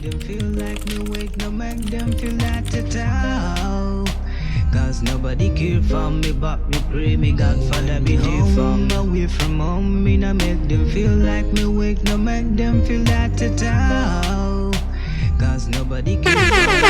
them feel like me wake, no make them feel that at all. Cause nobody care for me, but me pray me Godfather be there for me. Away from home, me no make them feel like me wake, no make them feel that at all. Cause nobody care for me.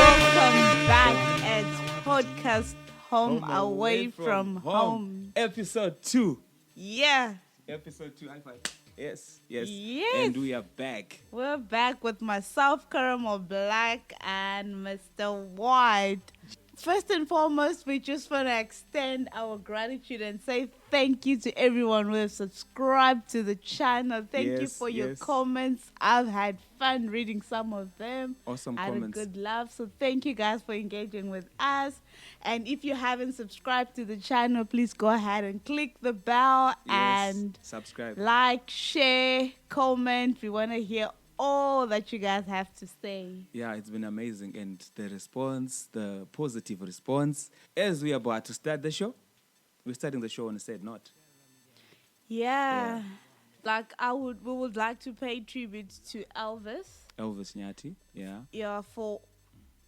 Welcome back at podcast Home Away from Home. Episode 2. Yeah. Episode 2. High five. Yes. Yes. And we are back. We're back with myself, Caramel Black, and Mr. White. First and foremost, we just want to extend our gratitude and say thank you to everyone who has subscribed to the channel. Thank you for your comments. I've had fun reading some of them. Awesome I comments. had a good laugh. So thank you guys for engaging with us. And if you haven't subscribed to the channel, please go ahead and click the bell and subscribe. Like, share, comment. We want to hear all that you guys have to say. Yeah, it's been amazing. And the response, the positive response, as we are about to start the show, we're starting the show on a sad note. Yeah. Like we would like to pay tribute to Elvis. Elvis Nyathi, yeah. Yeah, for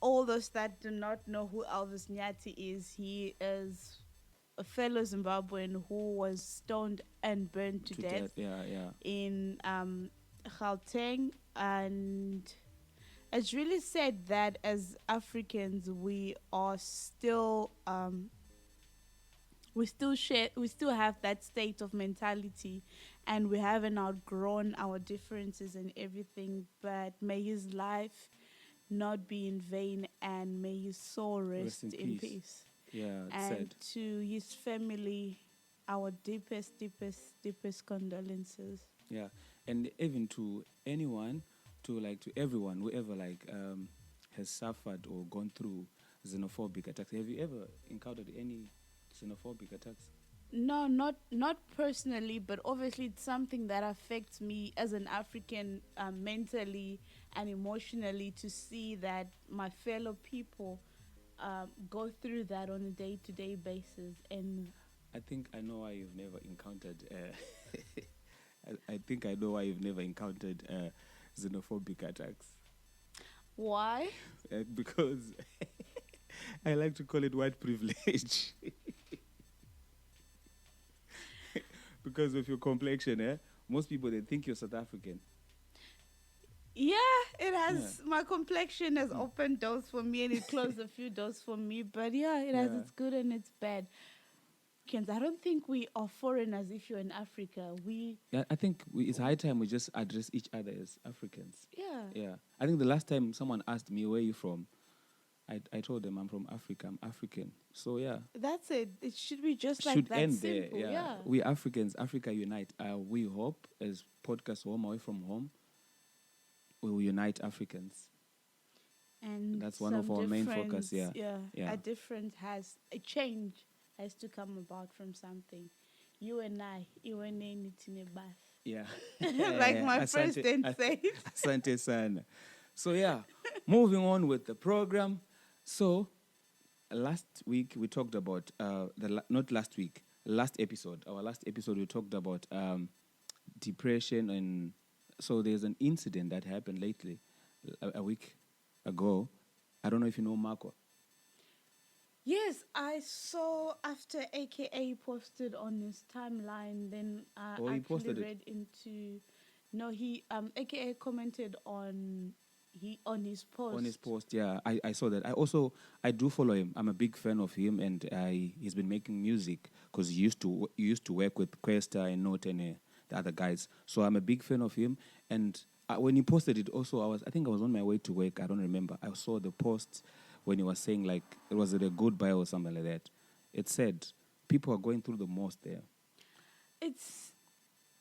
all those that do not know who Elvis Nyathi is, he is a fellow Zimbabwean who was stoned and burned to death. In Gauteng, and it's really sad that as Africans we still have that state of mentality, and we haven't outgrown our differences and everything. But may his life not be in vain, and may his soul rest in peace. Yeah, it's and sad. To his family, our deepest condolences. Yeah, and even to anyone, to everyone, whoever has suffered or gone through xenophobic attacks. Have you ever encountered any xenophobic attacks? No, not personally, but obviously it's something that affects me as an African mentally and emotionally, to see that my fellow people go through that on a day-to-day basis. And I think I know why you've never encountered I think I know why you've never encountered xenophobic attacks. Why? Because I like to call it white privilege. Because of your complexion, most people, they think you're South African. Yeah, it has. My complexion has opened doors for me, and it closed a few doors for me. But yeah, it has its good and its bad. I don't think we are foreigners if you're in Africa. I think it's high time we just address each other as Africans. Yeah. I think the last time someone asked me, where are you from? I told them I'm from Africa. I'm African. So, yeah. That's it. It should be just like should that end simple. there. Yeah. We Africans, Africa Unite. We hope, as podcast Home Away from Home, we will unite Africans. And that's one of our main focus. Yeah. A change has to come about from something. You and I, yeah. like my president said. Asante sana. So yeah, moving on with the program. So last week we talked about last episode we talked about depression, and so there's an incident that happened lately, a week ago. I don't know if you know Marco. Yes, I saw after AKA posted on his timeline. Then I actually read into. No, he AKA commented on his post. On his post, yeah, I saw that. I do follow him. I'm a big fan of him, and he's been making music because he used to work with Questa and Note and the other guys. So I'm a big fan of him. And when he posted it, also I think I was on my way to work. I don't remember. I saw the post when he was saying it was a goodbye or something like that. It said people are going through the most there. It's,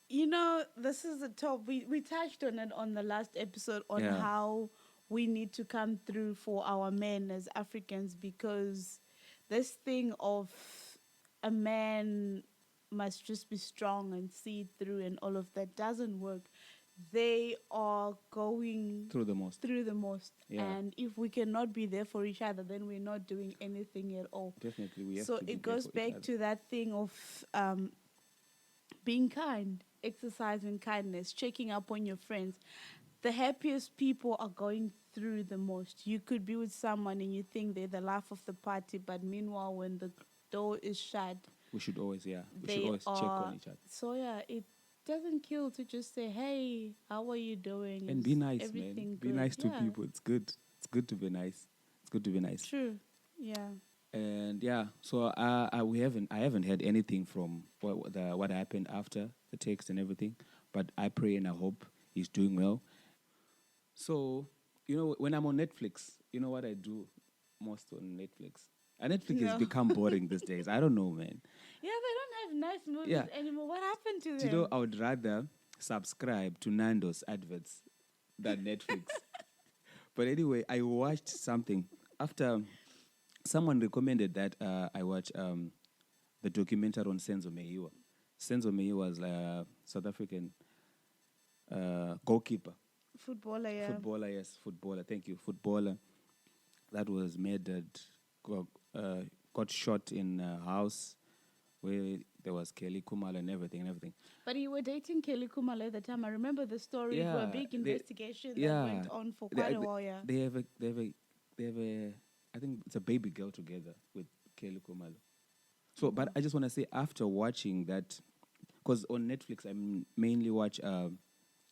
this is the top. We touched on it on the last episode on how we need to come through for our men as Africans, because this thing of a man must just be strong and see it through and all of that doesn't work. They are going through the most. Yeah. And if we cannot be there for each other, then we're not doing anything at all. Definitely, we have so to be it goes there for back to that thing of being kind, exercising kindness, checking up on your friends. the happiest people are going through the most. You could be with someone and you think they're the life of the party, but meanwhile, when the door is shut, We should always, we should they always check are. on each other. So yeah, it doesn't kill to just say, "Hey, how are you doing? And Is be nice, everything man. Be good?" nice to Yeah, people. It's good. It's good to be nice. It's good to be nice. true. Yeah. And yeah, so I haven't heard anything from what happened after the text and everything, but I pray and I hope he's doing well. So, when I'm on Netflix, you know what I do most on Netflix? Netflix has No. become boring these days. I don't know, man. Yeah, they don't have nice movies Yeah. anymore. What happened to Do them? I would rather subscribe to Nando's adverts than Netflix. But anyway, I watched something after someone recommended that I watch the documentary on Senzo Meyiwa. Senzo Meyiwa was a South African goalkeeper. Footballer, yeah. Footballer, yes, footballer. Thank you, footballer. That was murdered, got shot in a house where there was Kelly Kumalo and everything. But you were dating Kelly Kumalo at the time. I remember the story. Yeah, A big investigation that yeah. went on for quite a while. Yeah. They have a, I think it's a baby girl together with Kelly Kumalo. So, but I just want to say, after watching that, because on Netflix I mainly watch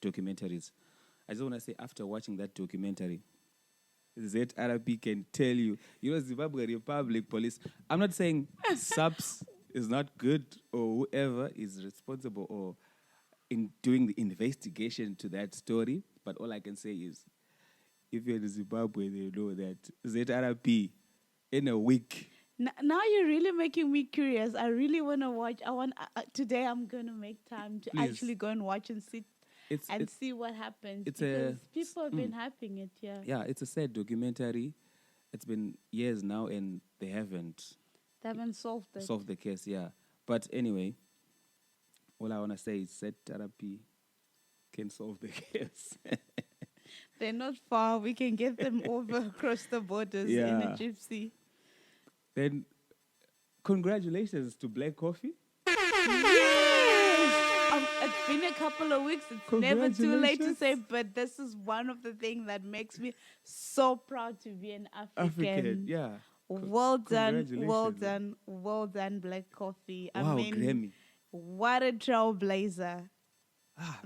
documentaries. I just want to say, after watching that documentary, ZRP can tell you, Zimbabwe Republic Police. I'm not saying SAPS is not good or whoever is responsible or in doing the investigation to that story, but all I can say is, if you're in Zimbabwe, they know that ZRP in a week. Now you're really making me curious. I really want to watch. Today I'm going to make time to Please. actually go and watch and sit and see what happens. It's because people have been hyping it, yeah. Yeah, it's a sad documentary. It's been years now and they haven't solved it. solved the case, yeah. But anyway, all I want to say is ZRP can solve the case. They're not far. We can get them over across the borders in a gypsy. Then, congratulations to Black Coffee. Yes! It's been a couple of weeks. It's never too late to say, but this is one of the things that makes me so proud to be an African. Yeah. Well done, Congratulations. well done, Black Coffee. Wow, I mean, Grammy. what a trailblazer.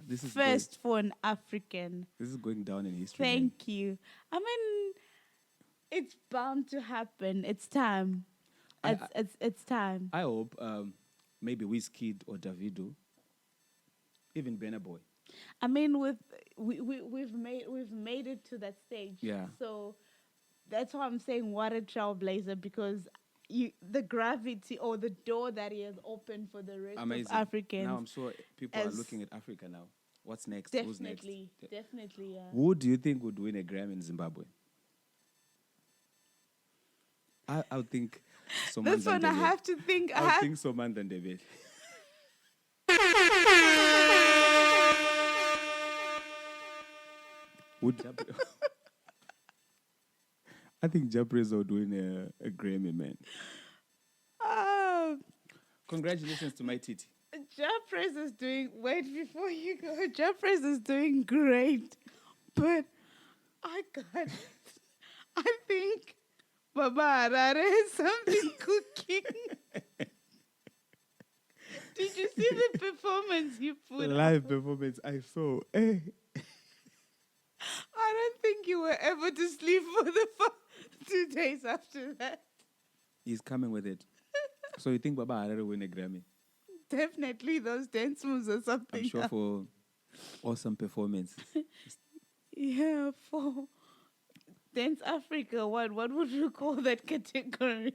This is First for an African. This is going down in history. Thank you. I mean, it's bound to happen. It's time. It's time. I hope maybe Wizkid or Davido, even Burna Boy. I mean, we've made it to that stage. Yeah. So that's why I'm saying what a trailblazer, because the gravity or the door that he has opened for the rest Amazing. of Africans. Now I'm sure people are looking at Africa now. What's next? Who's next? Definitely, yeah. Who do you think would win a Grammy in Zimbabwe? I would think Somanda This one I have to think. I would think Somanda Ndebele. I think Japreza would win a Grammy, man. Congratulations to my titi. Japrez is doing. Wait, before you go, Japrez is doing great, but I think Baba Harare has something cooking. Did you see the performance you put? Live performance, I saw. I don't think you were able to sleep for the 2 days after that. He's coming with it. So you think Baba Harare will win a Grammy? Definitely those dance moves or something. I'm sure for awesome performance. Yeah, for Dance Africa, what would you call that category?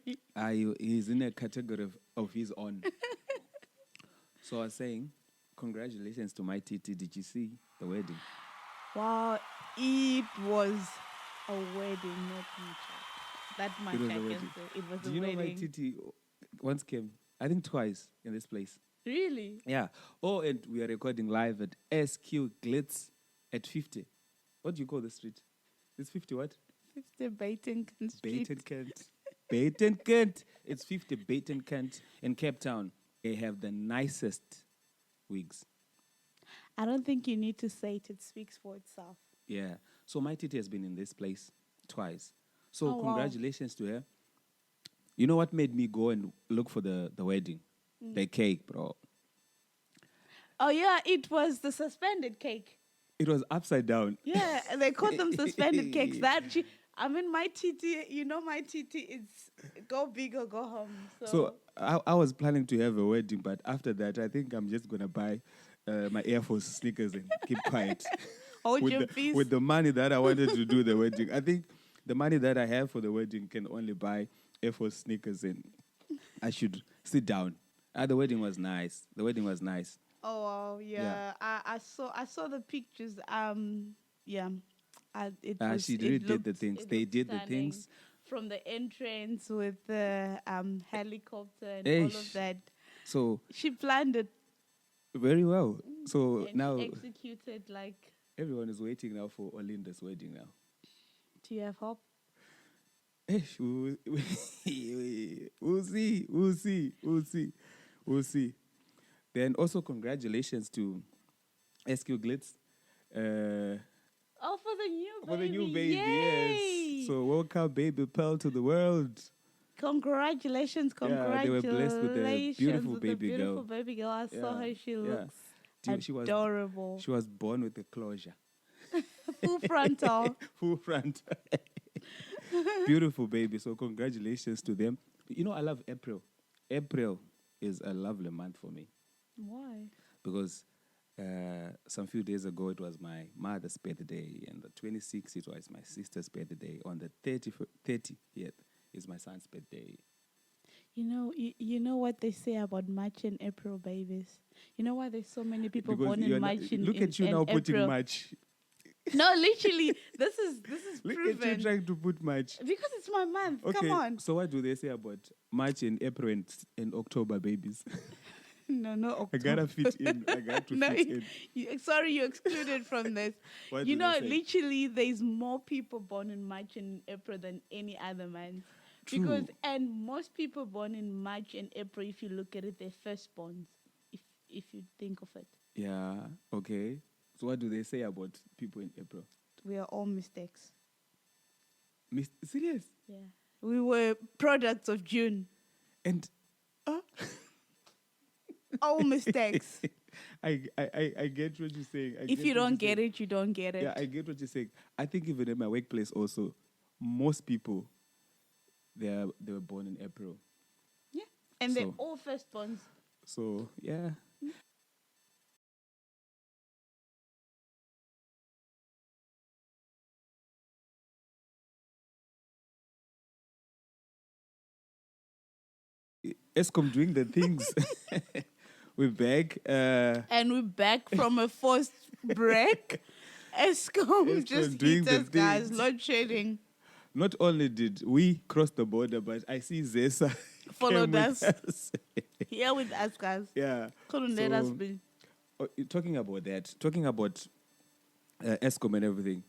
He's in a category of his own. So I was saying, congratulations to my titi. Did you see the wedding? Wow, it was a wedding, not much. That much I can say. It was Do a you wedding. know my titi once came, I think twice in this place. Really? Yeah. Oh, and we are recording live at SQ Glitz at 50. What do you call the street? It's 50 what? 50 Baton Street. Baton Kent. Baton Kent. It's 50 Baton Kent in Cape Town. They have the nicest wigs. I don't think you need to say it. It speaks for itself. Yeah. So my titi has been in this place twice. So Oh, wow. congratulations to her. You know what made me go and look for the wedding? The cake, bro. Oh, yeah, it was the suspended cake. It was upside down. Yeah, they call them suspended cakes. My TT, my TT is go big or go home. So I was planning to have a wedding, but after that, I think I'm just going to buy my Air Force sneakers and keep quiet. Hold your peace. With the money that I wanted to do the wedding. I think the money that I have for the wedding can only buy Air Force sneakers, and I should sit down. The wedding was nice. Oh wow, yeah. I saw the pictures. Yeah. She really did the things. They did the things from the entrance with the helicopter and all of that. So she planned it very well. So and now executed like everyone is waiting now for Olinda's wedding now. Do you have hope? We'll see. Then also congratulations to SQ Glitz. For the new baby. For the new baby, yay! Yes. So welcome baby Pearl to the world. Congratulations. Yeah, they were blessed with a beautiful baby girl. I saw her. She looks adorable. She was born with a closure. Full frontal. Full front. Beautiful baby. So congratulations to them. You know, I love April. April is a lovely month for me. Why? Because some few days ago it was my mother's birthday, and the 26th it was my sister's birthday. On the 30th is my son's birthday. You know what they say about March and April babies? You know why there's so many people Because born in March and look at you now April? putting March. No, literally, this is Look proven. at you trying to put March. Because it's my month. Okay, Come on. so what do they say about March and April and October babies? No, October. I gotta fit in. Fit in. Sorry, you're excluded from this. What You do know, they say? literally, there's more people born in March and April than any other month. True. And most people born in March and April, if you look at it, they're firstborns. If you think of it. Yeah. Okay. So what do they say about people in April? We are all mistakes. Serious? Yeah. We were products of June. And All mistakes. I get what you're saying. If you don't get it, you don't get it. Yeah, I get what you're saying. I think even in my workplace also, most people they were born in April. Yeah. And they're all firstborns. So yeah. Eskom doing the things. We're back. And we're back from a forced break. Eskom just doing hit the us, guys. things. Load shedding. Not only did we cross the border, but I see Zesa Followed came with us. Here with us, guys. Yeah. Couldn't let us be. Talking about Eskom and everything.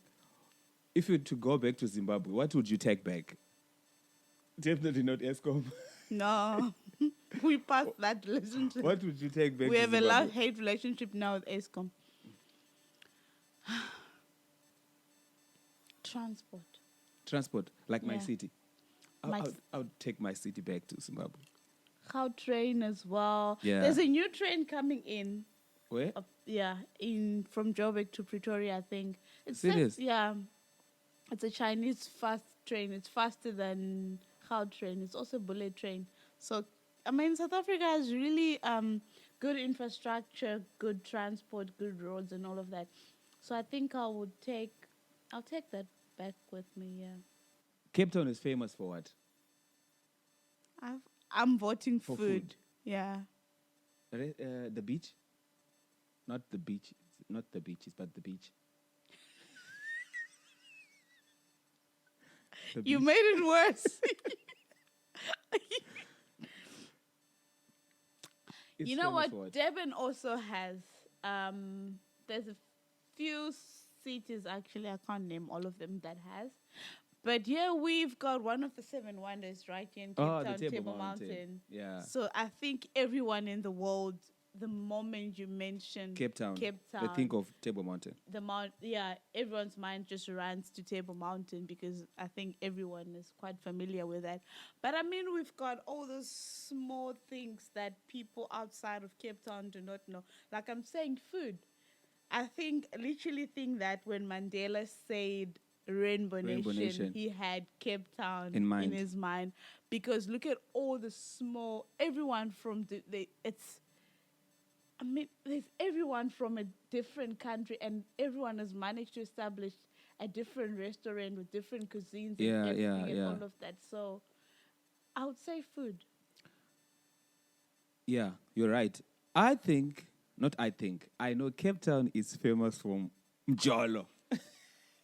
If you were to go back to Zimbabwe, what would you take back? Definitely not Eskom. No. We passed that relationship. What would you take back We to have a Zimbabwe? love-hate relationship now with Eskom. Transport. Like my Yeah. city. I would take my city back to Zimbabwe. Train as well. Yeah. There's a new train coming in. Where? From Joburg to Pretoria, I think. It's Serious? It's a Chinese fast train. It's faster than train. It's also a bullet train. So, South Africa has really good infrastructure, good transport, good roads, and all of that. So I think I'll take that back with me. Yeah. Cape Town is famous for what? I'm voting For food. food. Yeah. The beach? Not the beach. Not the beaches, but the beach. You made it worse. It's You know famous what? for Durban also has. There's a few cities, actually, I can't name all of them, that has. But here we've got one of the 7 wonders right here in Cape Town, the Table Mountain. Yeah. So I think everyone in the world the moment you mention Cape Town. Cape They Town, think of Table Mountain. everyone's mind just runs to Table Mountain because I think everyone is quite familiar with that. But I mean, we've got all those small things that people outside of Cape Town do not know. Like I'm saying, food. I literally think that when Mandela said Rainbow Nation, he had Cape Town in his mind. Because look at all the small, everyone from there's everyone from a different country, and everyone has managed to establish a different restaurant with different cuisines and everything and all of that. So I would say food. Yeah, you're right. I know Cape Town is famous for Mjolo.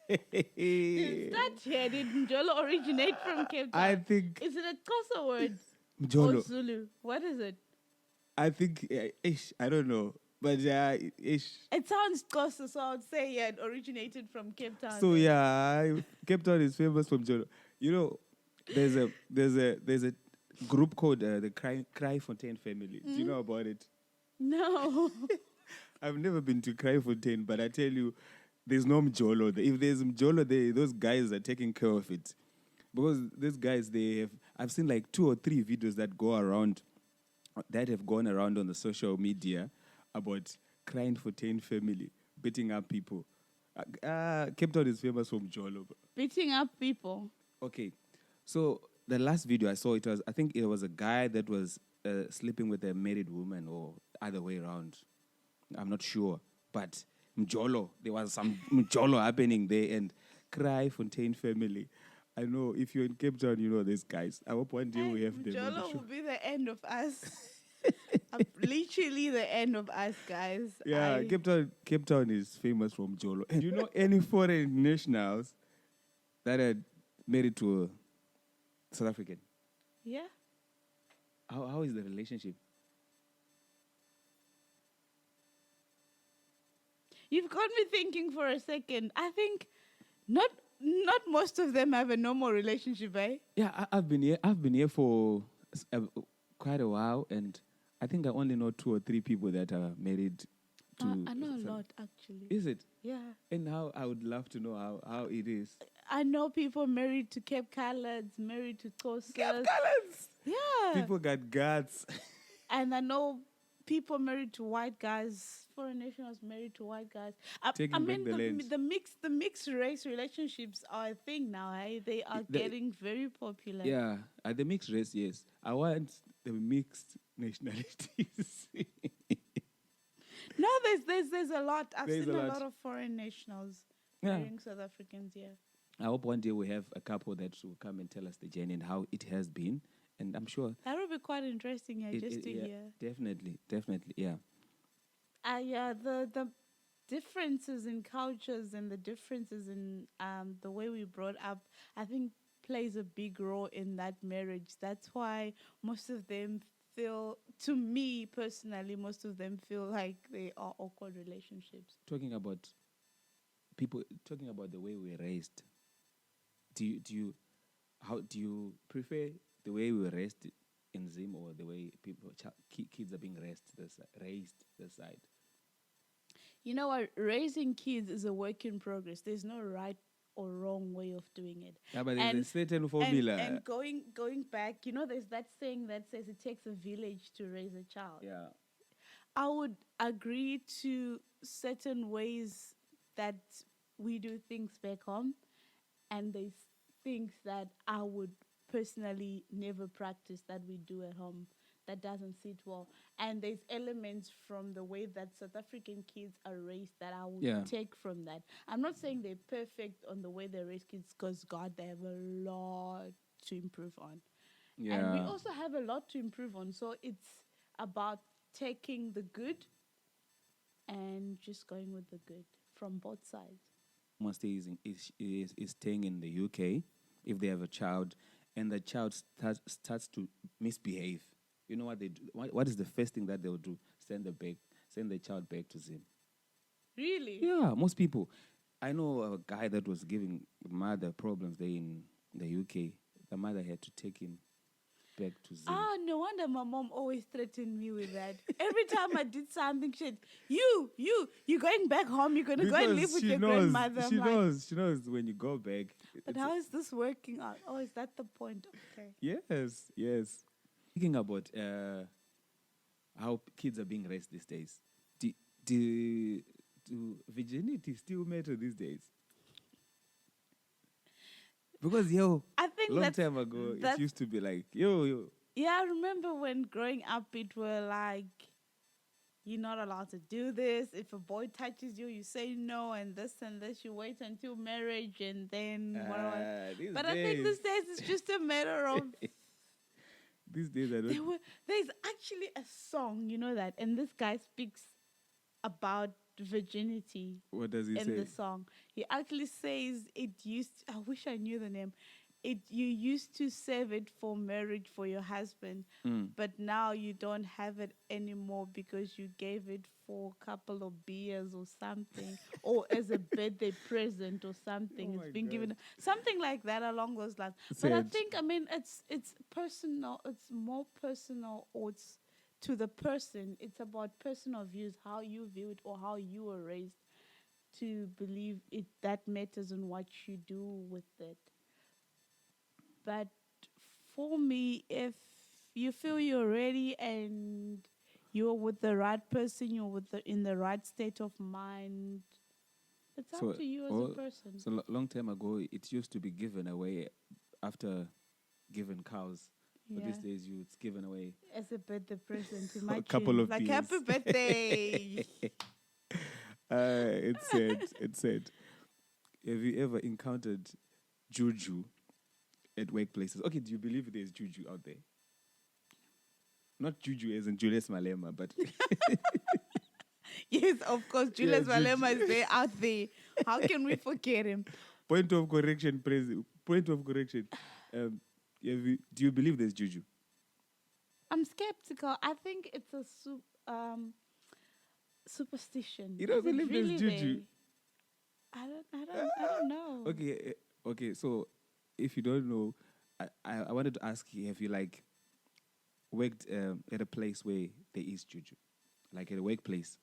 Is that here? Did Njolo originate from Cape Town? I think... Is it a Xhosa word? Mjolo. Or Zulu? What is it? I think, I don't know. But ish. It sounds Xhosa, so I would say it originated from Cape Town. So Cape Town is famous from Mjolo. You know, there's a group called the Cry Fontaine Family. Do you know about it? No. I've never been to Cry Fontaine, but I tell you, there's no Mjolo. If there's Mjolo, those guys are taking care of it. Because these guys, I've seen like 2 or 3 videos that have gone around on the social media about Cry Fontaine Family beating up people. Cape Town is famous for Mjolo. Beating up people? Okay. So the last video I saw, I think it was a guy that was sleeping with a married woman or other way around. I'm not sure. But Mjolo, there was some Mjolo happening there, and Cry Fontaine Family. I know if you're in Cape Town, you know these guys. I hope one day we have them. Mjolo will be the end of us. Literally the end of us, guys. Yeah, Cape Town is famous for Mjolo. And you know any foreign nationals that are married to a South African? Yeah. How is the relationship? You've got me thinking for a second. I think not most of them have a normal relationship, eh? Yeah, I've been here for quite a while, and I think I only know 2 or 3 people that are married to... I know a lot, actually. Is it? Yeah. And how I would love to know how it is. I know people married to Cape Coloureds, married to Xhosas. Cape Coloureds? Yeah. People got guts. And I know people married to white guys, foreign nationals married to white guys. I mean, the mixed race relationships are a thing now. Eh? They are getting very popular. Yeah, the mixed race, yes. I want the mixed nationalities. No, there's a lot. I've seen a lot of foreign nationals marrying South Africans. Yeah. I hope one day we have a couple that will come and tell us the journey and how it has been. And I'm sure that would be quite interesting, to hear. Definitely, yeah. The differences in cultures and the differences in the way we brought up, I think, plays a big role in that marriage. That's why most of them feel, to me personally, most of them feel like they are awkward relationships. Talking about the way we're raised, do you prefer the way we were raised in Zim or the way kids are being raised this side? You know what? Raising kids is a work in progress. There's no right or wrong way of doing it. Yeah, but there's a certain formula. And going back, there's that saying that says it takes a village to raise a child. Yeah. I would agree to certain ways that we do things back home, and there's things that I would personally never practice that we do at home that doesn't sit well. And there's elements from the way that South African kids are raised that I would take from that. I'm not saying they're perfect on the way they raise kids, because God, they have a lot to improve on. Yeah. And we also have a lot to improve on. So it's about taking the good and just going with the good from both sides. Must is staying in the UK if they have a child, and the child starts to misbehave. You know what they do? What is the first thing that they will do? Send the child back to Zim. Really? Yeah, most people. I know a guy that was giving mother problems there in the UK. The mother had to take him. back to Zim. Ah, no wonder my mom always threatened me with that. Every time I did something, she'd, you're going back home. You're going to go and live with your grandmother. She knows when you go back. But how is this working out? Oh, is that the point? Okay. Yes. Thinking about how kids are being raised these days. Do virginity still matter these days? Because I think long time ago it used to be like yo. Yeah, I remember when growing up it were like, you're not allowed to do this. If a boy touches you, you say no, and this. You wait until marriage, and then whatever. But I think these days it's just a matter of. These days I don't. There's actually a song, you know that, and this guy speaks about virginity. What does he say? In the song, he actually says it used. I wish I knew the name. You used to save it for marriage for your husband, but now you don't have it anymore because you gave it for a couple of beers or something, or as a birthday present or something. It's been given something like that along those lines. But I think, it's personal. It's more personal, or it's to the person. It's about personal views, how you view it, or how you were raised to believe it. That matters in what you do with it. But for me, if you feel you're ready and you're with the right person, you're in the right state of mind, it's up to you as a person. So long time ago, it used to be given away after given cows. But these days, it's given away as a birthday present. Imagine, a couple of like beers. Happy birthday. It said, have you ever encountered juju at workplaces? Okay, do you believe there's juju out there? Not juju as in Julius Malema, but... Yes, of course, Julius Malema is there, out there. How can we forget him? Point of correction. Do you believe there's juju? I'm skeptical. I think it's a superstition. You don't believe there's juju? I don't know. Okay. So, if you don't know, I wanted to ask you: have you worked at a place where there is juju, like at a workplace?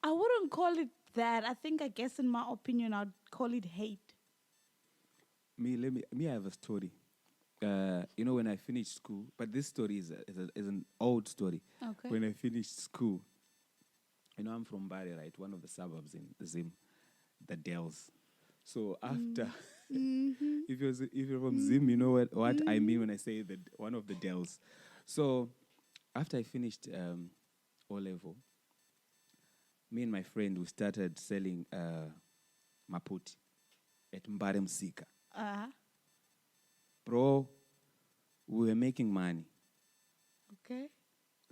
I wouldn't call it that. I guess in my opinion, I'd call it hate. I have a story. When I finished school, but this story is an old story. Okay. When I finished school, I'm from Bari, right? One of the suburbs in Zim, the Dells. So after, if you're from Zim, you know what I mean when I say that one of the Dells. So after I finished O-level, me and my friend, we started selling maputi at Mbare Msika. Bro, we were making money. Okay.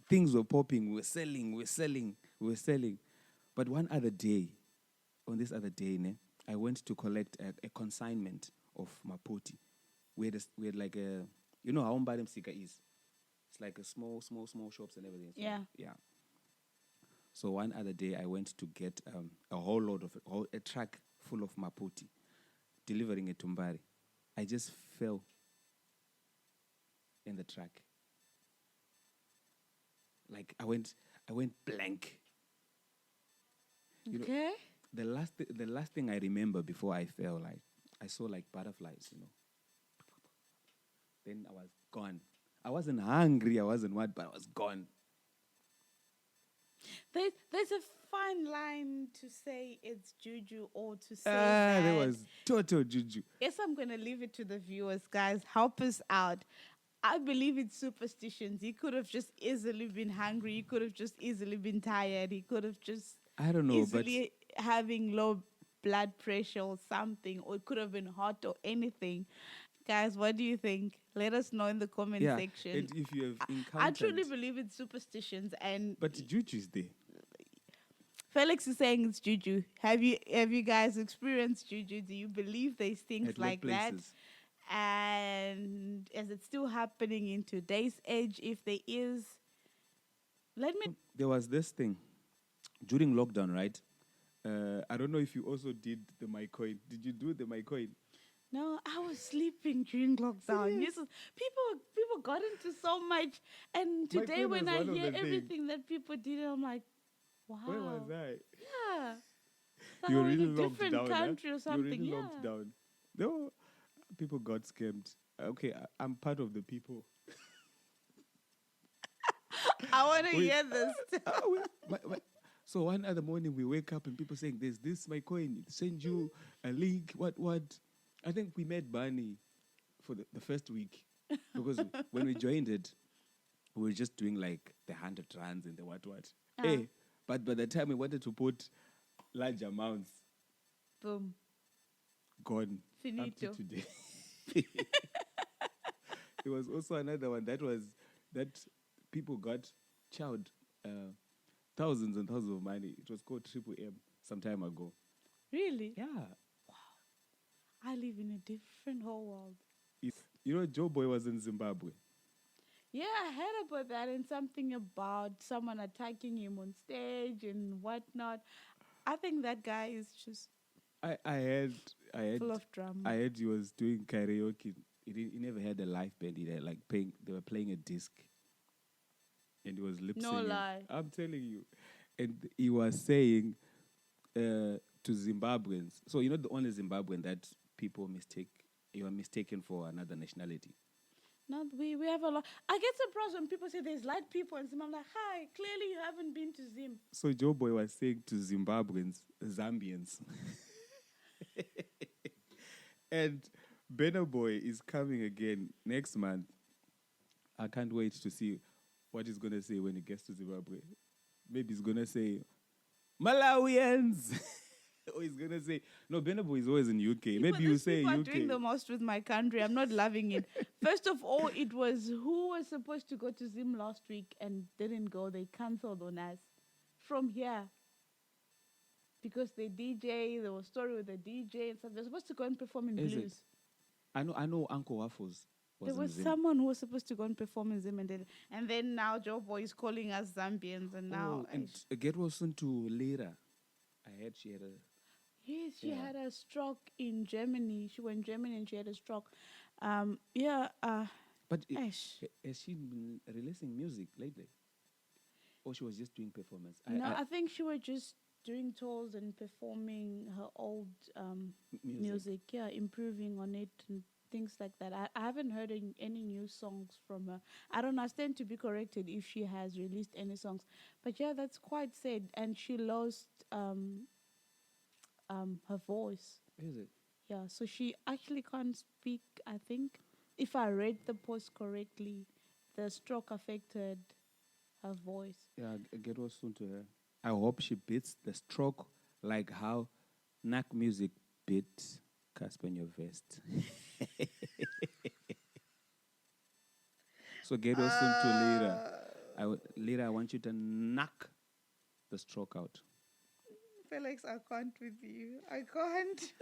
Things were popping. We were selling. But on this other day, I went to collect a consignment of maputi. We had like a, how Mbare Msika is. It's like a small shops and everything. Yeah. Yeah. So one other day, I went to get a whole load of a truck full of maputi, delivering it to Mbare. I just fell in the truck. Like I went blank. Okay. The last thing I remember before I fell, I saw butterflies. Then I was gone. I wasn't hungry. I wasn't what, but I was gone. There's a fine line to say it's juju or to say that. There was total juju. Guess I'm going to leave it to the viewers, guys. Help us out. I believe it's superstitions. He could have just easily been hungry. He could have just easily been tired. He could have just easily having low blood pressure or something. Or it could have been hot or anything. Guys, what do you think? Let us know in the comment section. And if you have encountered... I truly believe it's superstitions. But juju is there. Felix is saying it's juju. Have you guys experienced juju? Do you believe there's things At like that? places? And is it still happening in today's age? If there is, There was this thing during lockdown, right? I don't know if you also did the my coin. Did you do the my coin? No, I was sleeping during lockdown. Yes, people people got into so much. And today, when I hear everything that people did, I'm like, wow. Where was I? Yeah. It's like You I was really in a locked different down. country or something. You really yeah. locked down. No, people got scammed. Okay, I'm part of the people. I want to hear this. So one other morning we wake up and people saying, "There's this my coin. Send you a link." What? I think we met Barney for the first week because when we joined it, we were just doing like the 100 rands and the what. Hey, but by the time we wanted to put large amounts, Boom. gone. Finito. Up to today. There was also another one that people got chowed thousands and thousands of money. It was called Triple M some time ago. Really? Yeah. I live in a different whole world. You know, Joe Boy was in Zimbabwe. Yeah, I heard about that and something about someone attacking him on stage and whatnot. I think that guy is just I heard full of drama. I heard he was doing karaoke. He never had a live band. He had they were playing a disc, and he was lip singing. No lie. I'm telling you, and he was saying to Zimbabweans. So you know the only Zimbabwean that people you are mistaken for another nationality. No, we have a lot. I get surprised when people say there's light people in Zim. I'm like, hi, clearly you haven't been to Zim. So Joe Boy was saying to Zimbabweans, Zambians. And Benno Boy is coming again next month. I can't wait to see what he's going to say when he gets to Zimbabwe. Maybe he's going to say, Malawians. Or he's going to say, no, Benno Boy is always in UK. Maybe you say people UK. are doing the most with my country. I'm not loving it. First of all, it was who was supposed to go to Zim last week and didn't go. They cancelled on us from here. Because they DJ, there was a story with the DJ and stuff. They're supposed to go and perform in Is blues. it? I know Uncle Waffles was There in was Zim. someone who was supposed to go and perform in Zim and then now Joe Boy is calling us Zambians and now... And get was soon to Lira. I heard she had a... Yes, she had a stroke in Germany. She went in Germany and she had a stroke. But has she been releasing music lately? Or she was just doing performance? I think she was just doing tours and performing her old music. Yeah, improving on it and things like that. I haven't heard any new songs from her. I don't know. I stand to be corrected if she has released any songs. But yeah, that's quite sad. And she lost her voice. Is it? Yeah, so she actually can't speak, I think. If I read the post correctly, the stroke affected her voice. Yeah, get well soon to her. I hope she beats the stroke like how Knack Music beat Casper in your vest. So get well soon to Lira. Lira, I want you to knock the stroke out. Felix, I can't with you. I can't.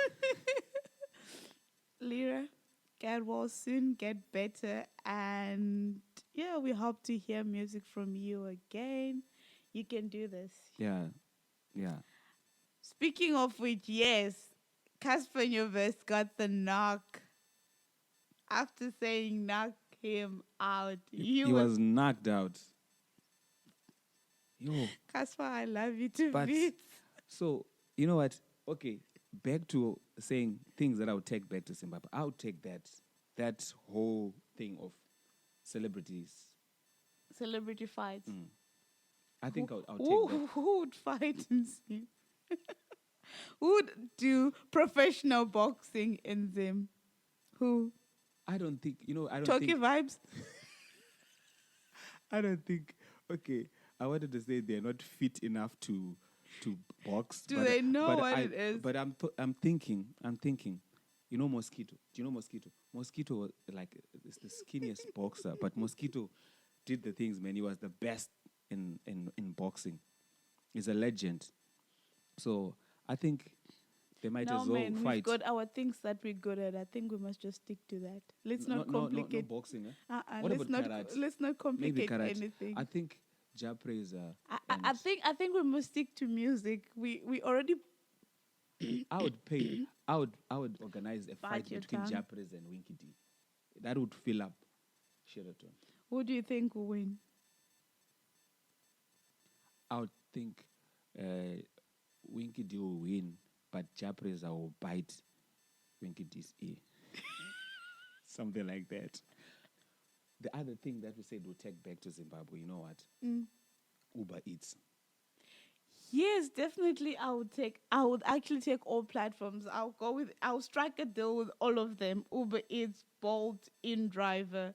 Lira, get well soon, get better. And yeah, we hope to hear music from you again. You can do this. Yeah. Speaking of which, yes, Casper Nyovest got the knock. After saying knock him out. He was knocked out. Yo. Casper, I love you to bits. So, you know what? Okay, back to saying things that I would take back to Zimbabwe. I would take that whole thing of celebrities. Celebrity fights. I think I'll take that. Who would fight in Zim? Who would do professional boxing in Zim? Who? I don't think, Talkie vibes? I don't think, okay, I wanted to say they're not fit enough to box. Do they know what it is? But I'm thinking, you know Mosquito? Do you know Mosquito? Mosquito was is the skinniest boxer, but Mosquito did the things, man. He was the best in boxing. He's a legend. So I think they might as well fight. We've got our things that we're good at. I think we must just stick to that. Let's not complicate. No boxing. What about karate? Let's not complicate anything. I think Japre is I think we must stick to music. We already. I would organize a fight between Japres and Winky D. That would fill up Sheraton. Who do you think will win? I would think Winky D will win, but Japreza will bite Winky D's ear. Something like that. The other thing that we said we'll take back to Zimbabwe, you know what? Uber Eats. Yes, definitely. I would actually take all platforms. I'll strike a deal with all of them. Uber Eats, Bolt, InDriver,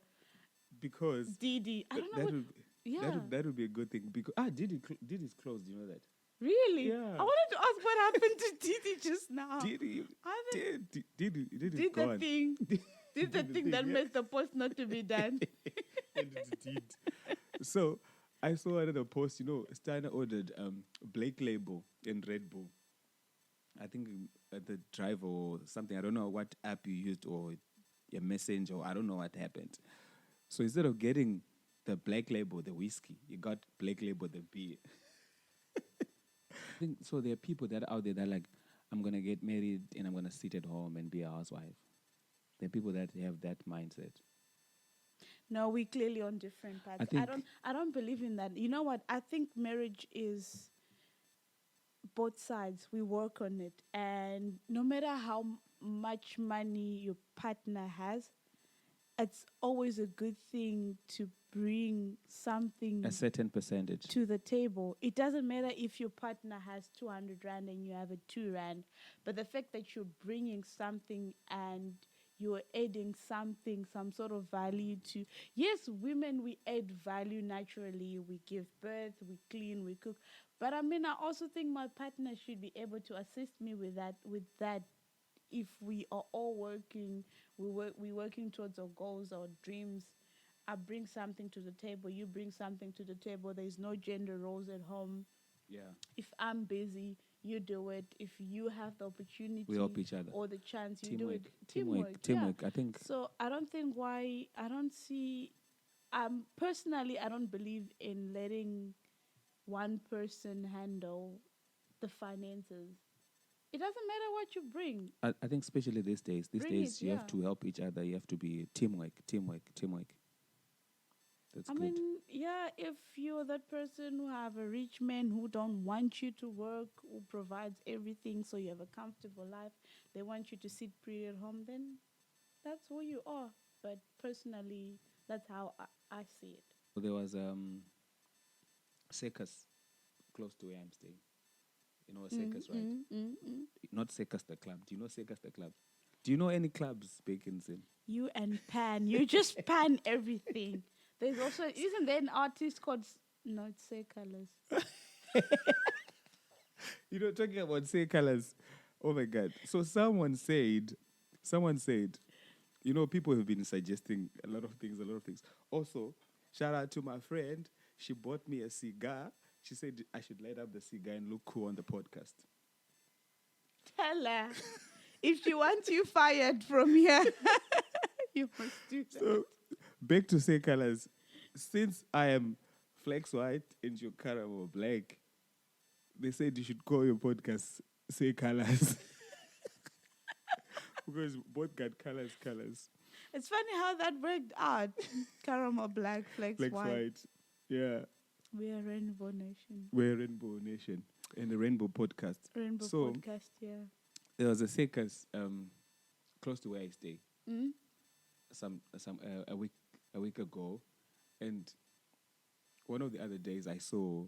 Because Didi. I don't know. that would be a good thing. Because Didi's closed, you know that? Really? Yeah. I wanted to ask what happened to Didi just now. Didi Did gone. the thing. Did the thing that makes the post not to be done. And it did. So I saw another post, you know, Steiner ordered Blake Label and Red Bull. I think at the drive or something. I don't know what app you used or your messenger, or I don't know what happened. So instead of getting the Black Label, the whiskey, you got Black Label, the beer. I think so. There are people that are out there that are like, I'm gonna get married and I'm gonna sit at home and be a housewife. There are people that have that mindset. No, we clearly on different paths. I don't believe in that. You know what? I think marriage is both sides. We work on it, and no matter how much money your partner has, it's always a good thing to bring something, A certain percentage. to the table. It doesn't matter if your partner has 200 rand and you have a 2 rand, but the fact that you're bringing something and you're adding something, some sort of value to. Yes, women, we add value naturally. We give birth, we clean, we cook. But I mean, I also think my partner should be able to assist me with that. If we are all working, we're working towards our goals, our dreams. I bring something to the table, you bring something to the table. There's no gender roles at home. Yeah. If I'm busy, you do it. If you have the opportunity, We help each other. or the chance, you Teamwork. do it. Teamwork. Yeah. I think. So I don't think why I don't see. Personally, I don't believe in letting one person handle the finances. It doesn't matter what you bring. I think especially these days. These Bring days it, you yeah. have to help each other. You have to be teamwork. That's I good. mean, yeah, if you're that person who have a rich man who don't want you to work, who provides everything so you have a comfortable life, they want you to sit pretty at home, then that's who you are. But personally, that's how I see it. So there was circus close to where I'm staying. You know a circus, right? Not circus the club. Do you know circus the club? Do you know any clubs back in Zim? You and Pan, you just pan everything. There's also, isn't there an artist called, no, it's Say Colors. You know, talking about say colors. Oh my God. So someone said, you know, people have been suggesting a lot of things. Also, shout out to my friend. She bought me a cigar. She said I should light up the cigar and look cool on the podcast. Tell her. If she wants you fired from here, you must do that. So, back to say colors. Since I am Flex White and your caramel black, they said you should call your podcast Say Colors. Because both got colors. It's funny how that worked out. Caramel black, flex white. Yeah. We are Rainbow Nation. We're Rainbow Nation and the Rainbow Podcast. Rainbow Podcast, yeah. There was a circus close to where I stay. A week ago, and one of the other days I saw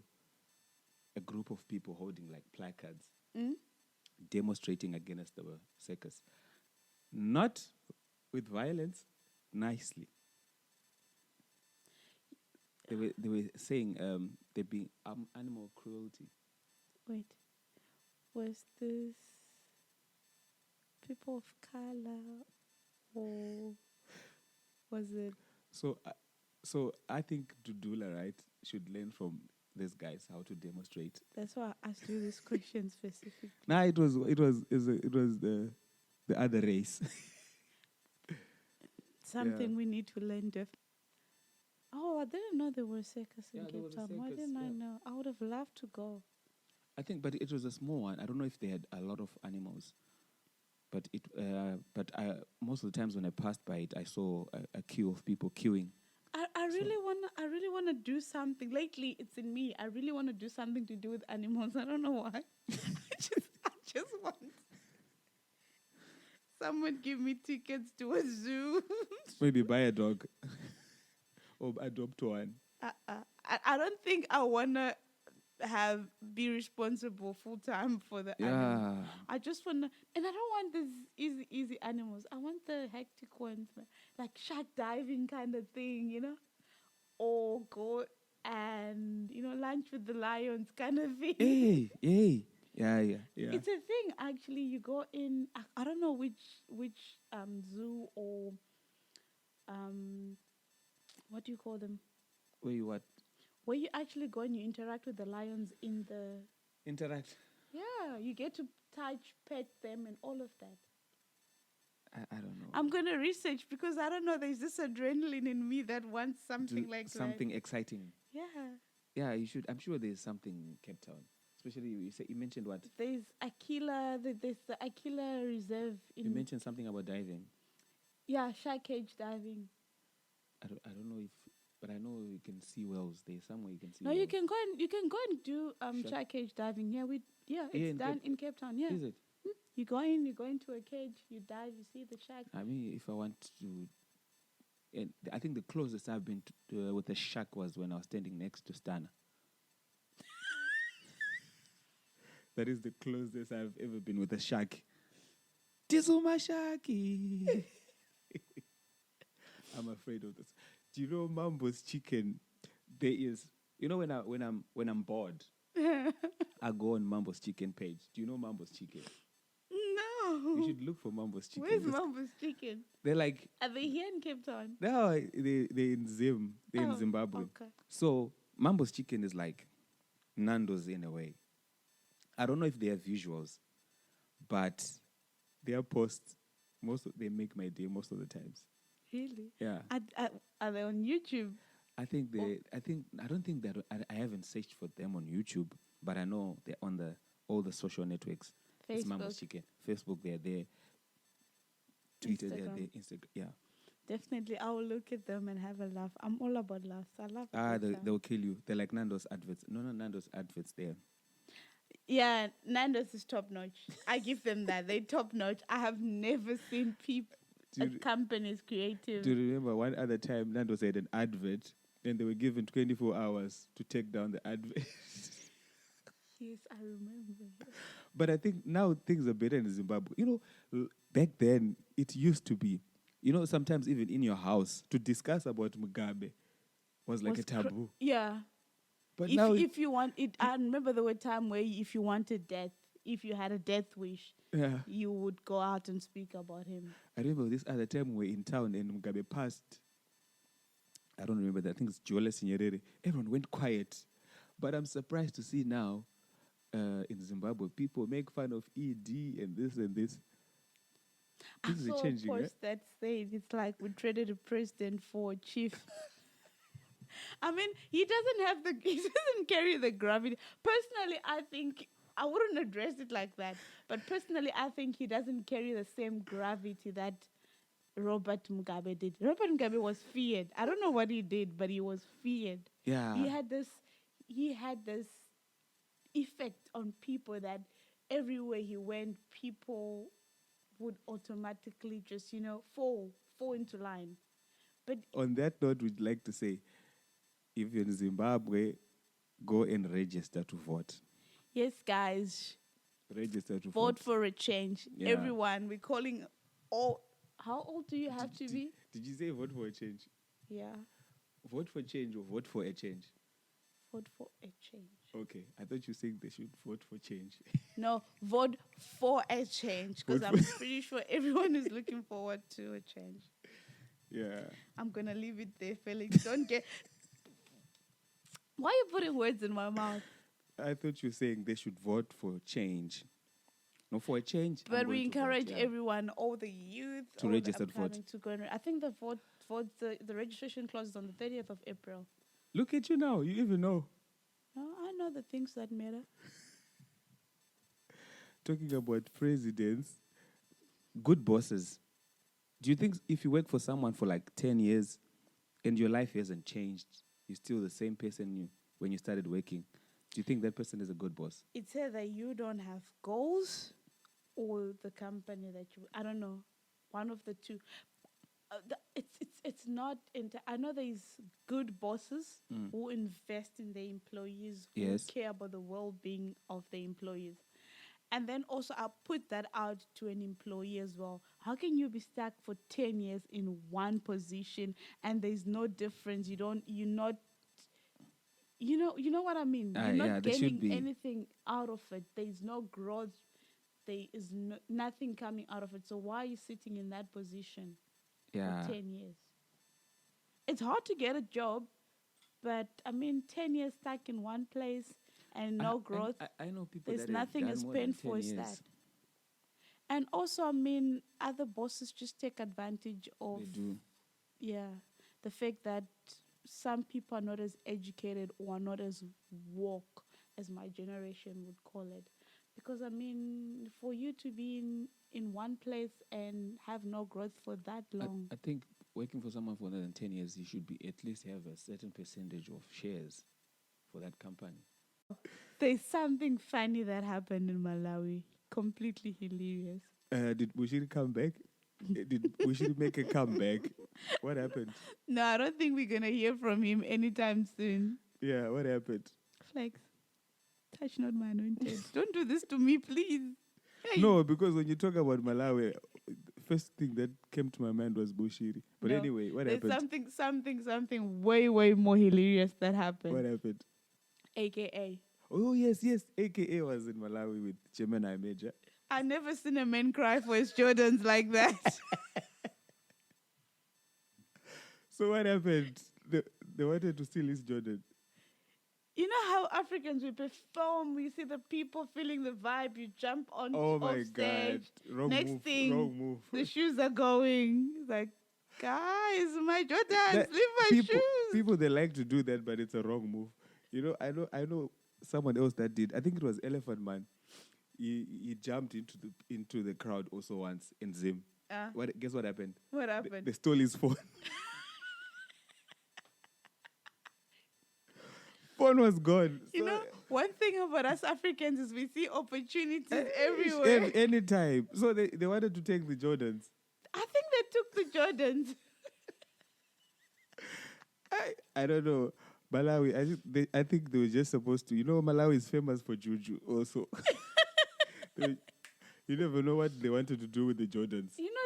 a group of people holding like placards demonstrating against the circus, not with violence, nicely. They were saying there being animal cruelty. Wait, was this people of color or was it? So I think Dudula, right, should learn from these guys how to demonstrate. That's why I asked you this question specifically. Nah, it was the other race. Something we need to learn. Oh, I didn't know there were circus in Cape Town. Why didn't I know? I would have loved to go. I think, but it was a small one. I don't know if they had a lot of animals, but most of the times when I passed by it, I saw a queue of people queuing really wanna do something. Lately, it's in me. I really want to do something to do with animals. I don't know why. I just want someone give me tickets to a zoo. Maybe buy a dog or adopt one. I don't think I wanna be responsible full time for the animals. I just wanna, and I don't want these easy animals. I want the hectic ones, like shark diving kind of thing, or go and lunch with the lions kind of thing. Hey, yeah. It's a thing actually. You go in. I don't know which zoo or what do you call them? Where you actually go and you interact with the lions in the... Interact? Yeah, you get to touch, pet them and all of that. I don't know. I'm going to research because I don't know. There's this adrenaline in me that wants something like something exciting. Yeah. Yeah, you should. I'm sure there's something in Cape Town. Especially, you mentioned what? There's Aquila. There's the Aquila Reserve. You mentioned something about diving. Yeah, shark cage diving. I don't know if... But I know you can see whales. There's somewhere you can see. No, whales. you can go and do shark cage diving. Yeah, it's done in Cape Town. Yeah. Is it? You go into a cage, you dive, you see the shark. I mean, if I want to, and I think the closest I've been to, with a shark was when I was standing next to Stana. That is the closest I've ever been with a shark. Tizuma sharky. I'm afraid of this. Do you know Mambo's chicken? There is, when I'm bored, I go on Mambo's chicken page. Do you know Mambo's chicken? No. You should look for Mambo's chicken. Where's Mambo's chicken? They're like... Are they here in Cape Town? No, they're in Zimbabwe. Okay. So Mambo's chicken is like Nando's in a way. I don't know if they have visuals, but their posts, they make my day most of the times. Really? Yeah. Are they on YouTube? I don't think that I haven't searched for them on YouTube, but I know they're on all the social networks. Facebook. It's Mambo's Chicken. Facebook, they're there. Twitter, they're there. Instagram, yeah. Definitely, I will look at them and have a laugh. I'm all about laughs. I love. They will kill you. They're like Nando's adverts. No, Nando's adverts there. Yeah, Nando's is top notch. I give them that. They're top notch. I have never seen companies creative. Do you remember one other time Nando's had an advert and they were given 24 hours to take down the advert? Yes, I remember. But I think now things are better in Zimbabwe. Back then it used to be, sometimes even in your house to discuss about Mugabe was like a taboo. Yeah. But if you want it, I remember there were times where if you wanted death, if you had a death wish, you would go out and speak about him. I remember this other time we were in town and Mugabe passed. I don't remember that. I think it's Joel Nyerere. Everyone went quiet. But I'm surprised to see now in Zimbabwe, people make fun of ED and this and this. Things I saw are changing, a post that said it's like we traded a president for a chief. I mean, he doesn't carry the gravity. Personally, I think I wouldn't address it like that. But personally, I think he doesn't carry the same gravity that Robert Mugabe did. Robert Mugabe was feared. I don't know what he did, but he was feared. Yeah. He had this effect on people that everywhere he went, people would automatically just, fall into line. But on that note, we'd like to say, if you're in Zimbabwe, go and register to vote. Yes, guys. Register to vote for a change. Yeah. Everyone, we're calling all. How old do you have to be? Did you say vote for a change? Yeah. Vote for change or vote for a change? Vote for a change. Okay. I thought you were saying they should vote for change. No, vote for a change because I'm pretty sure everyone is looking forward to a change. Yeah. I'm going to leave it there, Felix. Don't get... Why are you putting words in my mouth? I thought you were saying they should vote for change. No, for a change. But we encourage everyone, all the youth, to register to vote. To go I think the the registration closes on the 30th of April. Look at you now. You even know. No, I know the things that matter. Talking about presidents, good bosses. Do you think if you work for someone for like 10 years and your life hasn't changed, you're still the same person when you started working, do you think that person is a good boss? It's either you don't have goals or the company that you, I don't know, one of the two. It's not I know there's good bosses who invest in their employees, who Yes. care about the well-being of the employees. And then also I'll put that out to an employee as well. How can you be stuck for 10 years in one position and there's no difference? You know what I mean? You're not there should gaining be. anything out of it. There's no growth. There is nothing coming out of it. So why are you sitting in that position Yeah. for 10 years? It's hard to get a job, but 10 years stuck in one place and no growth. I know people There's that have nothing done as more than painful 10 as years. that. And also, other bosses just take advantage of They do. the fact that some people are not as educated or are not as woke as my generation would call it. Because for you to be in one place and have no growth for that long. I think working for someone for more than 10 years, you should be at least have a certain percentage of shares for that company. There's something funny that happened in Malawi. Completely hilarious. Did Bushiri come back? Did Bushiri make a comeback? What happened? No, I don't think we're going to hear from him anytime soon. Yeah, what happened? Flex, touch not my anointed. Don't do this to me, please. Hey. No, because when you talk about Malawi, first thing that came to my mind was Bushiri. But No, anyway, what there's happened? something way, way more hilarious that happened. What happened? AKA. Oh, yes. AKA was in Malawi with Gemini Major. I never seen a man cry for his Jordans like that. So what happened? They wanted to steal his Jordan. You know how Africans, we perform, we see the people feeling the vibe, you jump on my stage. God. Wrong move. The shoes are going. It's like, guys, my Jordans, leave my shoes. People, they like to do that, but it's a wrong move. You know, I know someone else that did. I think it was Elephant Man. He jumped into the crowd also once in Zim. Guess what happened? What happened? They stole his phone. Phone was gone. You know, one thing about us Africans is we see opportunities everywhere. Anytime. So they wanted to take the Jordans. I think they took the Jordans. I don't know. Malawi, I think they were just supposed to. You know, Malawi is famous for juju also. You never know what they wanted to do with the Jordans. You know,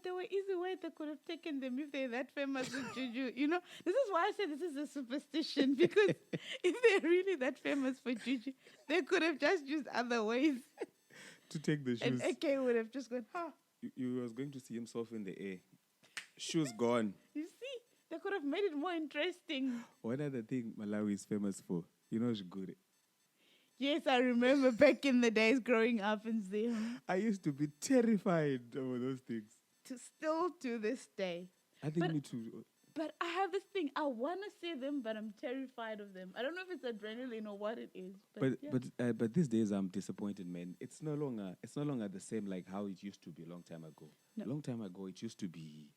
there were easy ways they could have taken them if they're that famous with juju. You know, this is why I say this is a superstition, because if they're really that famous for juju, they could have just used other ways to take the shoes. And AK would have just gone, You was going to see himself in the air. Shoes gone. You see, they could have made it more interesting. One other thing Malawi is famous for, you know, Shigure. Yes, I remember back in the days growing up in Zim. I used to be terrified over those things. Still to this day. I think me too. But I have this thing. I want to see them, but I'm terrified of them. I don't know if it's adrenaline or what it is. But these days I'm disappointed, man. It's no longer the same like how it used to be a long time ago. No. A long time ago, it used to be.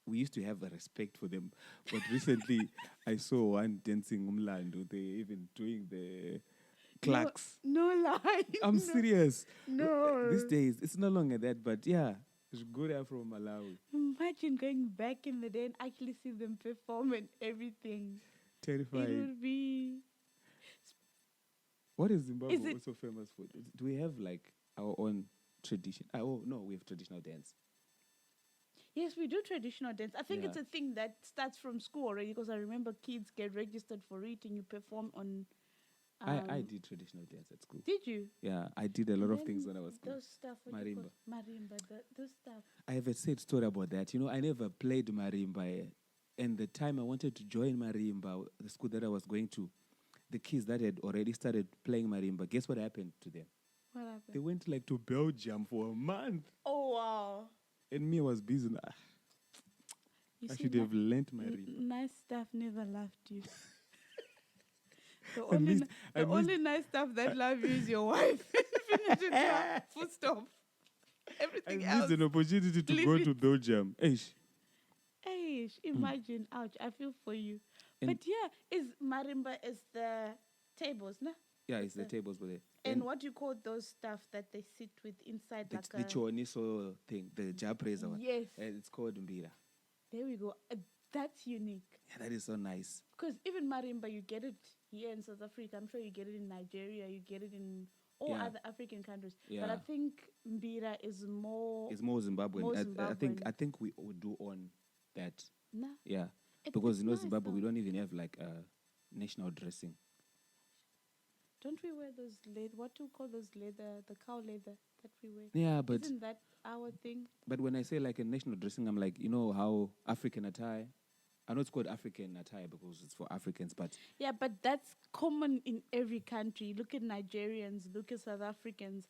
We used to have a respect for them. But recently, I saw one dancing umlando. They even doing the clacks. No lie. I'm serious. No. These days, it's no longer that. But yeah, it's good from Malawi. Imagine going back in the day and actually see them perform and everything. Terrifying. It would be. What is Zimbabwe also famous for? Do we have like our own tradition? Oh no, we have traditional dance. Yes, we do traditional dance. I think it's a thing that starts from school already, because I remember kids get registered for it and you perform on. I did traditional dance at school. Did you? Yeah, I did a lot of things when I was school. Those stuff. Marimba. Those stuff. I have a sad story about that. You know, I never played marimba. And the time I wanted to join marimba, the school that I was going to, the kids that had already started playing marimba, guess what happened to them? What happened? They went to Belgium for a month. Oh, wow. And me, I was busy. I should have learnt marimba. Nice stuff never loved you. The only nice stuff that love you is your wife. Finish it. Full stop. Everything else. I missed an opportunity to go to Belgium. Eish. Polish. Imagine, ouch, I feel for you. And But yeah, is marimba is the tables, no? yeah, it's the tables with it. And what do you call those stuff that they sit with inside The, like the chorizo thing, the japreza one. Yes. It's called mbira. There we go. That's unique. Yeah, that is so nice. Because even marimba, you get it here in South Africa. I'm sure you get it in Nigeria. You get it in all other African countries. Yeah. But I think mbira is more. It's more Zimbabwean. More I Zimbabwean. think we would do on that. Nah. Yeah. It's Because nice Zimbabwe, though. we don't even have like a national dressing. Don't we wear those leather? What do you call those leather? The cow leather that we wear. Yeah, but Isn't that our thing? but when I say like a national dressing, I'm like, you know how African attire. I know it's called African attire because it's for Africans, but Yeah, but that's common in every country. Look at Nigerians, look at South Africans,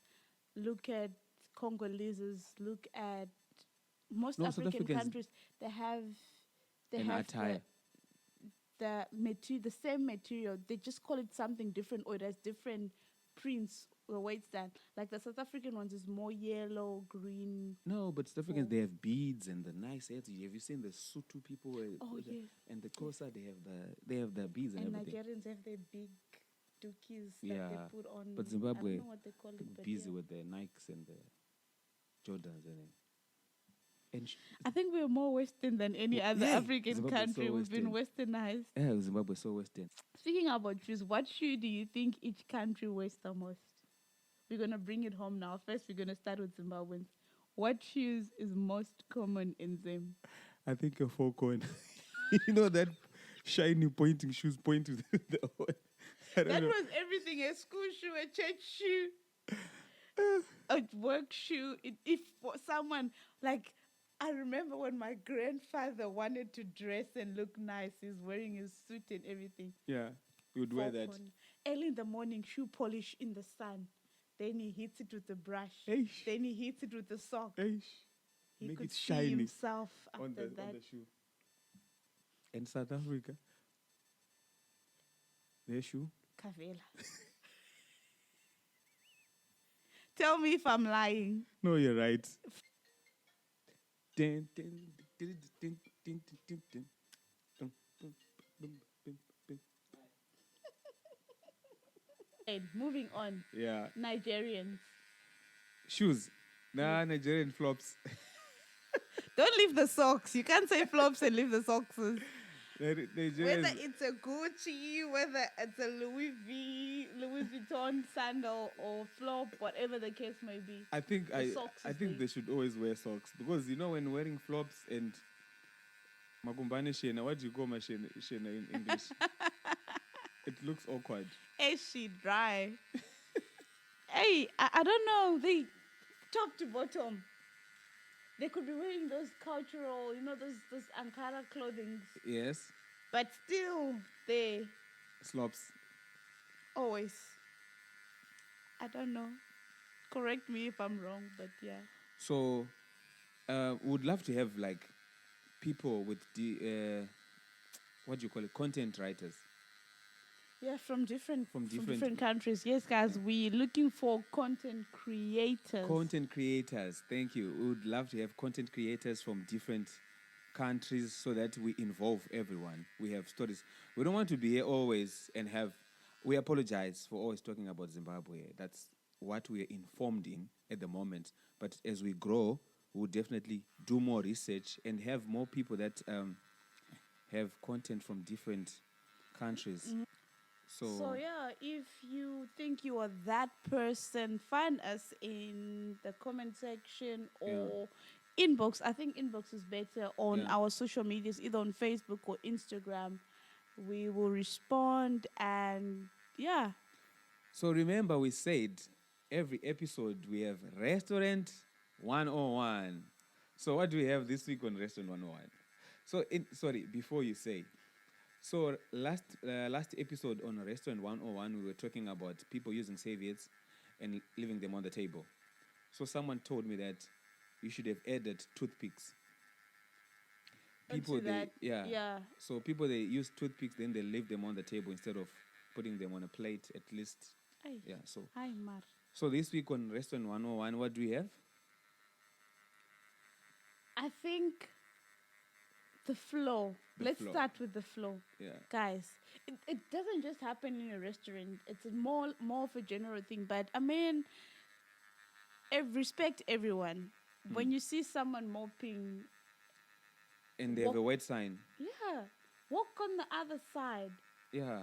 look at Congolese, look at most No, South African Africans- countries. They have an attire. the same material. They just call it something different, or it has different prints the way it's done. Like the South African ones is more yellow, green. No, but South Africans, they have beads and the nice hats. Have you seen the Sutu people? Yes. And the Xhosa, they have the beads and, And everything. Nigerians have their big dookies that Yeah, they put on. but I Zimbabwe, don't know what they call it, but busy yeah. with the Nikes and the Jordans and I think we're more Western than any other yeah, African Zimbabwe is so country. We've been westernized. yeah, Zimbabwe is so Western. Speaking about shoes, what shoe do you think each country wears the most? We're going to bring it home now. First, we're going to start with Zimbabweans. What shoes is most common in Zim? I think a four-coin. You know that shiny pointing shoes point to the I don't That know. was everything: a school shoe, a church shoe, a work shoe. If for someone, like, I remember when my grandfather wanted to dress and look nice, he's wearing his suit and everything. Yeah, you would wear that. Four-corner. Early in the morning, shoe polish in the sun. Then he hits it with the brush. Eish. Then he hits it with the sock. Eish. He Make could it see shiny himself after on the that. shoe. And South Africa, their shoe. Kavela. Tell me if I'm lying. No, you're right. Dun, dun, dun, dun, dun, dun, dun, dun, dun, dun, dun, dun. And moving on. Yeah. Nigerians. Shoes. Nah, Nigerian flops. Don't leave the socks. You can't say flops and leave the socks. Nigerians. Whether it's a Gucci, whether it's a Louis Vuitton sandal or flop, whatever the case may be. I think The socks I is think big. they should always wear socks because you know when wearing flops and magumbane shena, what do you call my shena in English? It looks awkward. Is she dry? Hey, I don't know. They top to bottom. They could be wearing those cultural, those Ankara clothing, Yes, but still they slops. always. I don't know. Correct me if I'm wrong, but yeah. So, would love to have like people with the what do you call it? Content writers. Yeah, from different From different- countries. Yes, guys, we're looking for content creators. Content creators. Thank you. We would love to have content creators from different countries so that we involve everyone. We have stories. We don't want to be here always and have. We apologize for always talking about Zimbabwe. That's what we are informed in at the moment. But as we grow, we'll definitely do more research and have more people that have content from different countries. So yeah, if you think you are that person, find us in the comment section or inbox. I think inbox is better on our social medias, either on Facebook or Instagram. We will respond and yeah. So remember, we said every episode we have Restaurant 101. So what do we have this week on Restaurant 101? So before you say. So last episode on Restaurant 101, we were talking about people using serviettes and leaving them on the table. So someone told me that you should have added toothpicks. Onto that, yeah. So people, they use toothpicks, then they leave them on the table instead of putting them on a plate at least. Ay. Yeah. So Hi, Mar. so this week on Restaurant 101, what do we have? I think The flow. Let's start with the flow. Yeah. Guys, it doesn't just happen in a restaurant. It's more of a general thing. But I mean, respect everyone. When you see someone mopping, and they have a white sign. yeah, walk on the other side. Yeah,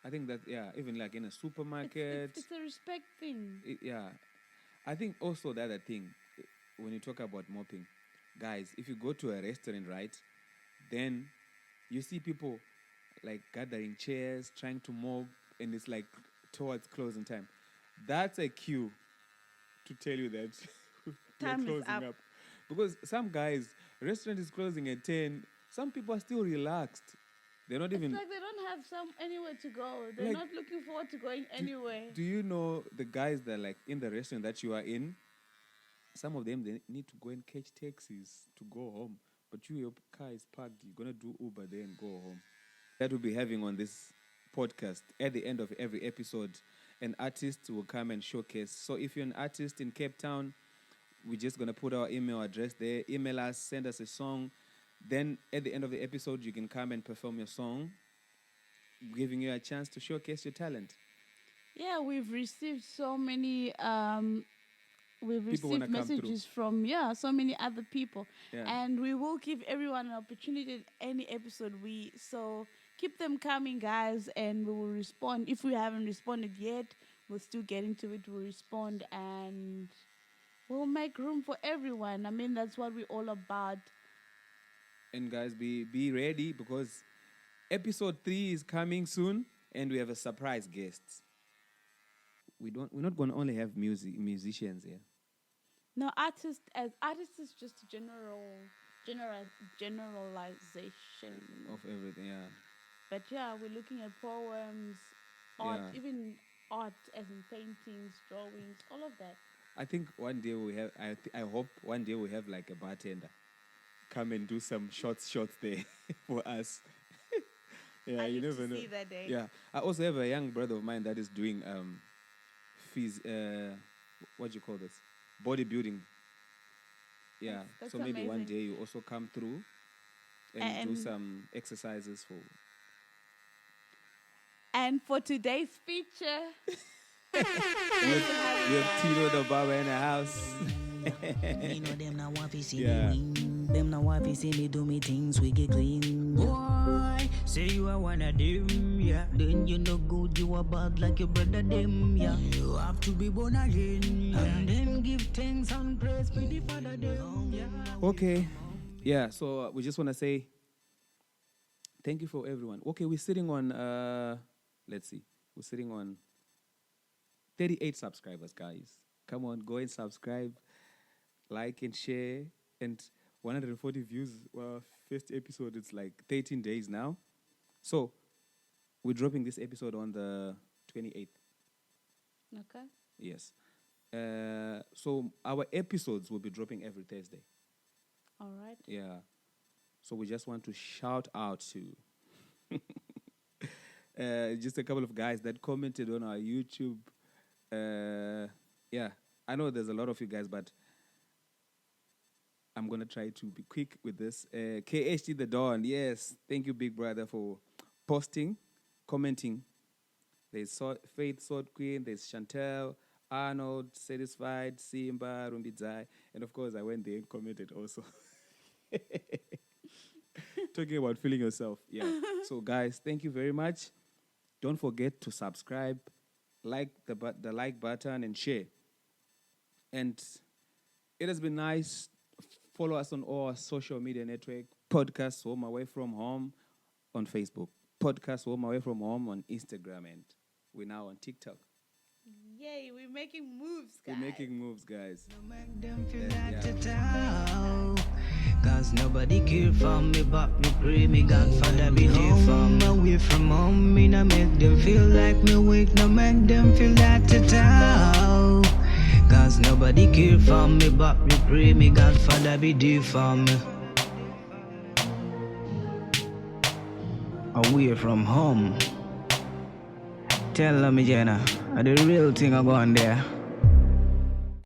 I think that, even like in a supermarket. It's a respect thing. I think also the other thing, when you talk about mopping, guys, if you go to a restaurant, right, then you see people like gathering chairs, trying to mop, and it's like towards closing time. That's a cue to tell you that Time we're is closing up. up. Because some guys, restaurant is closing at 10. Some people are still relaxed. They're not even... It's like they don't have anywhere to go. They're Like, not looking forward to going anywhere. Do you know the guys that like in the restaurant that you are in? Some of them, they need to go and catch taxis to go home. But your car is parked. You're going to do Uber there and go home. That we'll be having on this podcast. At the end of every episode, an artist will come and showcase. So if you're an artist in Cape Town, we're just going to put our email address there. Email us, send us a song. Then at the end of the episode, you can come and perform your song, giving you a chance to showcase your talent. Yeah, we've received so many messages from so many other people. Yeah. And we will give everyone an opportunity at any episode. So keep them coming, guys, and we will respond. If we haven't responded yet, we'll still get into it. We'll respond and we'll make room for everyone. I mean, that's what we're all about. And guys, be ready because episode 3 is coming soon, and we have a surprise guest. We're not going to only have musicians here. No, artists is just a generalization Of everything, yeah. But yeah, we're looking at poems, art, even art as in paintings, drawings, all of that. I think one day we have. I hope one day we have like a bartender come and do some shots there for us. I you need never to know. see that day. Yeah, I also have a young brother of mine that is doing what do you call this? Bodybuilding. Yeah, That's so maybe one amazing. day you also come through and do some exercises for. And for today's feature, We have Tino the Barber in the house. You know them now want to see Yeah. me win. Them now want to see me do me things we get clean. Boy, say you are one of them, yeah. Then you no good, you are bad like your brother them, yeah. You have to be born again, yeah. And then give thanks and praise for the Father them, yeah. Okay, yeah. So we just want to say thank you for everyone. Okay, we're sitting on let's see, we're sitting on 38 subscribers, guys. Come on, go and subscribe, like and share, and 140 views. Well, first episode, it's like 13 days now. So we're dropping this episode on the 28th. okay. Yes. So our episodes will be dropping every Thursday. All right. Yeah. So we just want to shout out to just a couple of guys that commented on our YouTube. Yeah, I know there's a lot of you guys, but I'm going to try to be quick with this. KHD The Dawn, yes. Thank you, big brother, for posting, commenting. There's Faith Sword Queen, there's Chantel, Arnold, Satisfied, Simba, Rumbidzai. And of course, I went there and commented also. Talking about feeling yourself. Yeah. So, guys, thank you very much. Don't forget to subscribe, like the like button, and share. And it has been nice. Follow us on all our social media network. Podcast Home Away From Home on Facebook. Podcast Home Away From Home on Instagram. And we're now on TikTok. Yay, we're making moves, guys. We're making moves, guys. Make them feel like to talk. Cause nobody care for me, but me pray me Godfather be there for me. Away from home, me no make them feel like me weak. No make them feel like to talk. Cause nobody care for me, but me pray me Godfather be there for me. Away from home. Tell me, Jenna, the real thing I go on there.